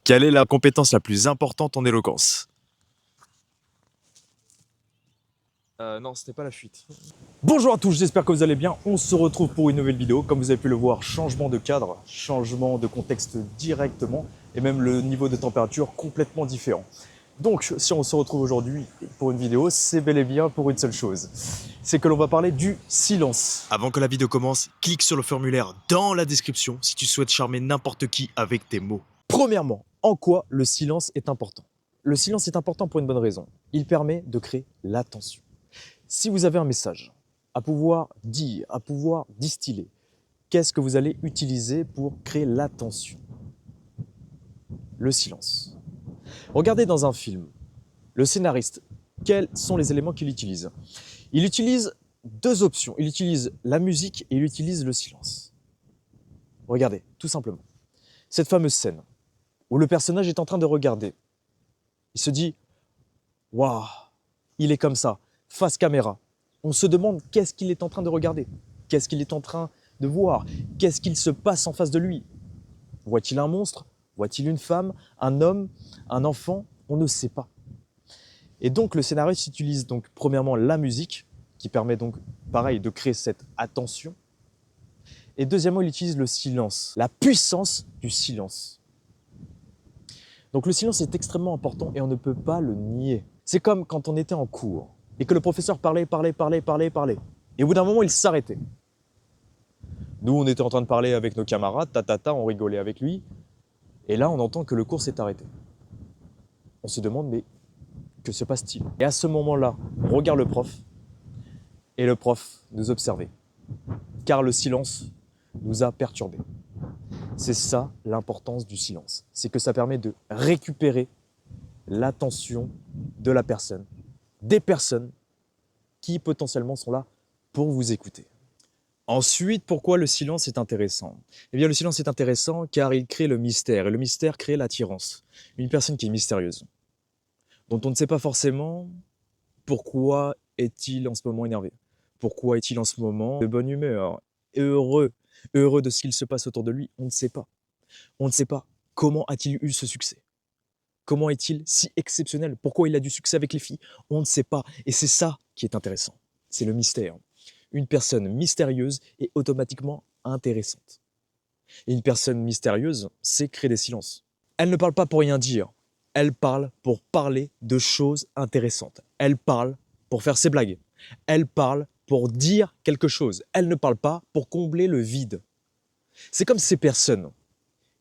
Quelle est la compétence la plus importante en éloquence? Non, c'était pas la fuite. Bonjour à tous, j'espère que vous allez bien. On se retrouve pour une nouvelle vidéo. Comme vous avez pu le voir, changement de cadre, changement de contexte directement et même le niveau de température complètement différent. Donc, si on se retrouve aujourd'hui pour une vidéo, c'est bel et bien pour une seule chose. C'est que l'on va parler du silence. Avant que la vidéo commence, clique sur le formulaire dans la description si tu souhaites charmer n'importe qui avec tes mots. Premièrement, en quoi le silence est important? Le silence est important pour une bonne raison. Il permet de créer l'attention. Si vous avez un message à pouvoir dire, à pouvoir distiller, qu'est-ce que vous allez utiliser pour créer l'attention? Le silence. Regardez dans un film, le scénariste, quels sont les éléments qu'il utilise? Il utilise deux options. Il utilise la musique et il utilise le silence. Regardez, tout simplement. Cette fameuse scène où le personnage est en train de regarder. Il se dit « Waouh, il est comme ça, face caméra ». On se demande qu'est-ce qu'il est en train de regarder, qu'est-ce qu'il est en train de voir, qu'est-ce qu'il se passe en face de lui. Voit-il un monstre? Voit-il une femme, un homme, un enfant? On ne sait pas. Et donc le scénariste utilise donc premièrement la musique, qui permet donc pareil de créer cette attention. Et deuxièmement, il utilise le silence, la puissance du silence. Donc le silence est extrêmement important et on ne peut pas le nier. C'est comme quand on était en cours et que le professeur parlait. Et au bout d'un moment, il s'arrêtait. Nous, on était en train de parler avec nos camarades, on rigolait avec lui. Et là, on entend que le cours s'est arrêté. On se demande, mais que se passe-t-il? Et à ce moment-là, on regarde le prof et le prof nous observait. Car le silence nous a perturbés. C'est ça l'importance du silence. C'est que ça permet de récupérer l'attention de la personne, des personnes qui potentiellement sont là pour vous écouter. Ensuite, pourquoi le silence est intéressant? Eh bien, le silence est intéressant car il crée le mystère et le mystère crée l'attirance. Une personne qui est mystérieuse, dont on ne sait pas forcément pourquoi est-il en ce moment énervé, pourquoi est-il en ce moment de bonne humeur, heureux de ce qu'il se passe autour de lui, on ne sait pas. On ne sait pas comment a-t-il eu ce succès. Comment est-il si exceptionnel? Pourquoi il a du succès avec les filles? On ne sait pas. Et c'est ça qui est intéressant. C'est le mystère. Une personne mystérieuse est automatiquement intéressante. Et une personne mystérieuse sait créer des silences. Elle ne parle pas pour rien dire. Elle parle pour parler de choses intéressantes. Elle parle pour faire ses blagues. Elle parle pour dire quelque chose. Elle ne parle pas pour combler le vide. C'est comme ces personnes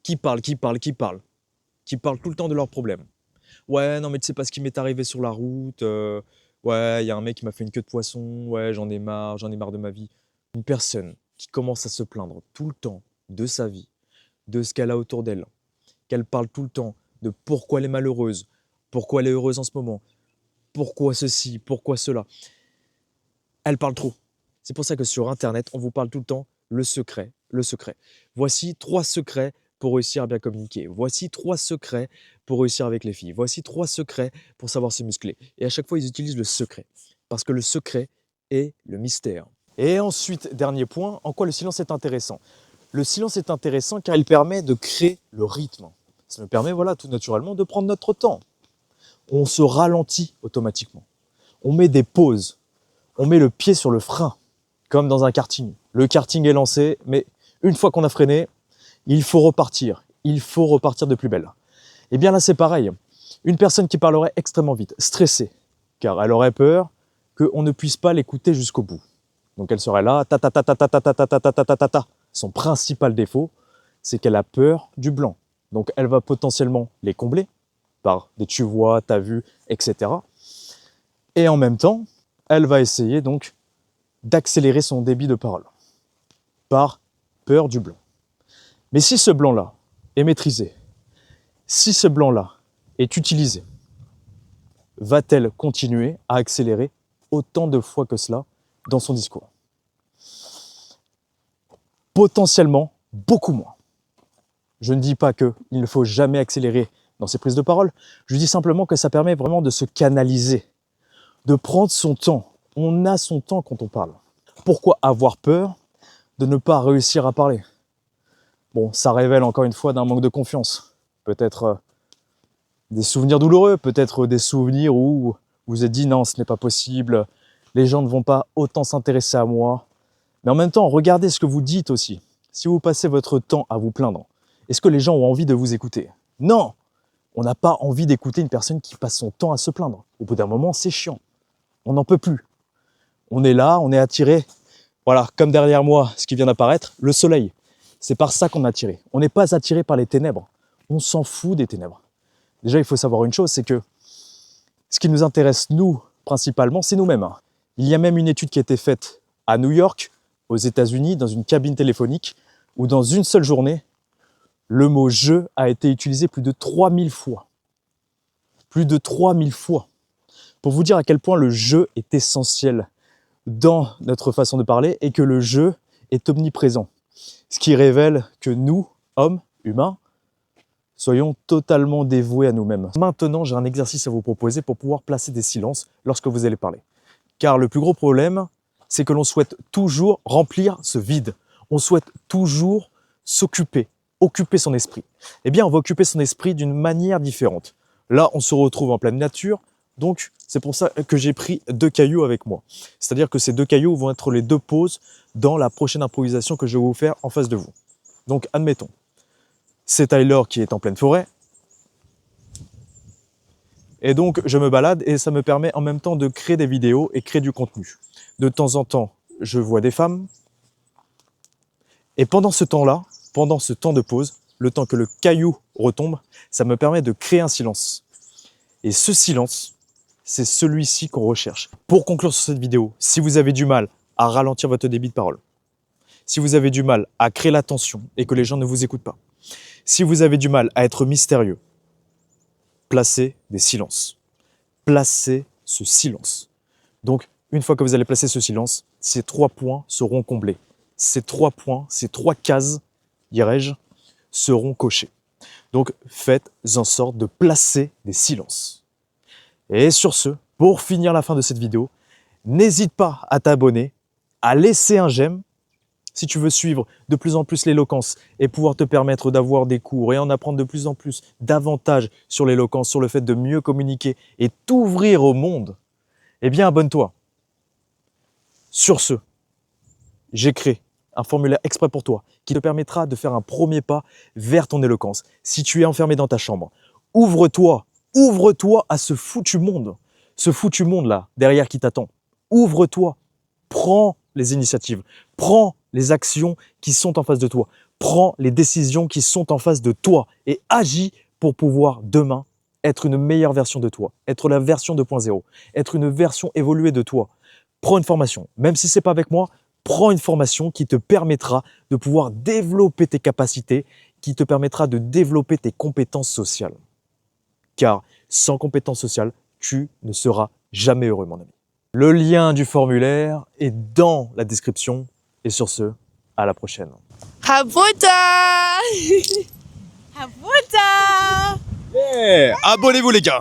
qui parlent tout le temps de leurs problèmes. Ouais, non, mais tu sais pas ce qui m'est arrivé sur la route. Ouais, il y a un mec qui m'a fait une queue de poisson. Ouais, j'en ai marre de ma vie. Une personne qui commence à se plaindre tout le temps de sa vie, de ce qu'elle a autour d'elle, qu'elle parle tout le temps de pourquoi elle est malheureuse, pourquoi elle est heureuse en ce moment, pourquoi ceci, pourquoi cela. Elle parle trop. C'est pour ça que sur Internet, on vous parle tout le temps le secret, le secret. Voici 3 secrets pour réussir à bien communiquer. Voici 3 secrets pour réussir avec les filles. Voici 3 secrets pour savoir se muscler. Et à chaque fois, ils utilisent le secret. Parce que le secret est le mystère. Et ensuite, dernier point, en quoi le silence est intéressant? Le silence est intéressant car il permet de créer le rythme. Ça nous permet, voilà, tout naturellement, de prendre notre temps. On se ralentit automatiquement. On met des pauses. On met le pied sur le frein, comme dans un karting. Le karting est lancé, mais une fois qu'on a freiné, il faut repartir. Il faut repartir de plus belle. Et bien là, c'est pareil. Une personne qui parlerait extrêmement vite, stressée, car elle aurait peur qu'on ne puisse pas l'écouter jusqu'au bout. Donc elle serait là, ta. Son principal défaut, c'est qu'elle a peur du blanc. Donc elle va potentiellement les combler par des tu vois, t'as vu, etc. Et en même temps, elle va essayer donc d'accélérer son débit de parole par peur du blanc. Mais si ce blanc-là est maîtrisé, si ce blanc-là est utilisé, va-t-elle continuer à accélérer autant de fois que cela dans son discours? Potentiellement beaucoup moins. Je ne dis pas qu'il ne faut jamais accélérer dans ses prises de parole, je dis simplement que ça permet vraiment de se canaliser, de prendre son temps. On a son temps quand on parle. Pourquoi avoir peur de ne pas réussir à parler? Bon, ça révèle encore une fois d'un manque de confiance. Peut-être Des souvenirs douloureux, peut-être des souvenirs où vous vous êtes dit non, ce n'est pas possible, les gens ne vont pas autant s'intéresser à moi. Mais en même temps, regardez ce que vous dites aussi. Si vous passez votre temps à vous plaindre, est-ce que les gens ont envie de vous écouter? Non! On n'a pas envie d'écouter une personne qui passe son temps à se plaindre. Au bout d'un moment, c'est chiant. On n'en peut plus. On est là, on est attiré. Voilà, comme derrière moi, ce qui vient d'apparaître, le soleil. C'est par ça qu'on est attiré. On n'est pas attiré par les ténèbres. On s'en fout des ténèbres. Déjà, il faut savoir une chose, c'est que ce qui nous intéresse, nous, principalement, c'est nous-mêmes. Il y a même une étude qui a été faite à New York, aux États-Unis, dans une cabine téléphonique, où dans une seule journée, le mot « je » a été utilisé plus de 3000 fois. Plus de 3000 fois. Pour vous dire à quel point le « je » est essentiel dans notre façon de parler et que le « je » est omniprésent. Ce qui révèle que nous, hommes, humains, soyons totalement dévoués à nous-mêmes. Maintenant, j'ai un exercice à vous proposer pour pouvoir placer des silences lorsque vous allez parler. Car le plus gros problème, c'est que l'on souhaite toujours remplir ce vide. On souhaite toujours s'occuper, occuper son esprit. Eh bien, on va occuper son esprit d'une manière différente. Là, on se retrouve en pleine nature, donc c'est pour ça que j'ai pris 2 cailloux avec moi. C'est-à-dire que ces 2 cailloux vont être les 2 pauses dans la prochaine improvisation que je vais vous faire en face de vous. Donc, admettons, c'est Tyler qui est en pleine forêt. Et donc, je me balade et ça me permet en même temps de créer des vidéos et créer du contenu. De temps en temps, je vois des femmes. Et pendant ce temps-là, pendant ce temps de pause, le temps que le caillou retombe, ça me permet de créer un silence. Et ce silence, c'est celui-ci qu'on recherche. Pour conclure sur cette vidéo, si vous avez du mal à ralentir votre débit de parole, si vous avez du mal à créer l'attention et que les gens ne vous écoutent pas, si vous avez du mal à être mystérieux, placez des silences. Placez ce silence. Donc, une fois que vous allez placer ce silence, ces 3 points seront comblés. Ces 3 points, ces 3 cases, dirais-je, seront cochées. Donc, faites en sorte de placer des silences. Et sur ce, pour finir la fin de cette vidéo, n'hésite pas à t'abonner, à laisser un j'aime, si tu veux suivre de plus en plus l'éloquence et pouvoir te permettre d'avoir des cours et en apprendre de plus en plus davantage sur l'éloquence, sur le fait de mieux communiquer et t'ouvrir au monde, eh bien abonne-toi. Sur ce, j'ai créé un formulaire exprès pour toi qui te permettra de faire un premier pas vers ton éloquence. Si tu es enfermé dans ta chambre, ouvre-toi à ce foutu monde-là, derrière qui t'attend. Ouvre-toi, prends les initiatives, prends les actions qui sont en face de toi, prends les décisions qui sont en face de toi et agis pour pouvoir demain être une meilleure version de toi, être la version 2.0, être une version évoluée de toi. Prends une formation, même si ce n'est pas avec moi, prends une formation qui te permettra de pouvoir développer tes capacités, qui te permettra de développer tes compétences sociales. Car sans compétences sociales, tu ne seras jamais heureux, mon ami. Le lien du formulaire est dans la description. Et sur ce, à la prochaine. Habuta! Habuta! Yeah, abonnez-vous les gars.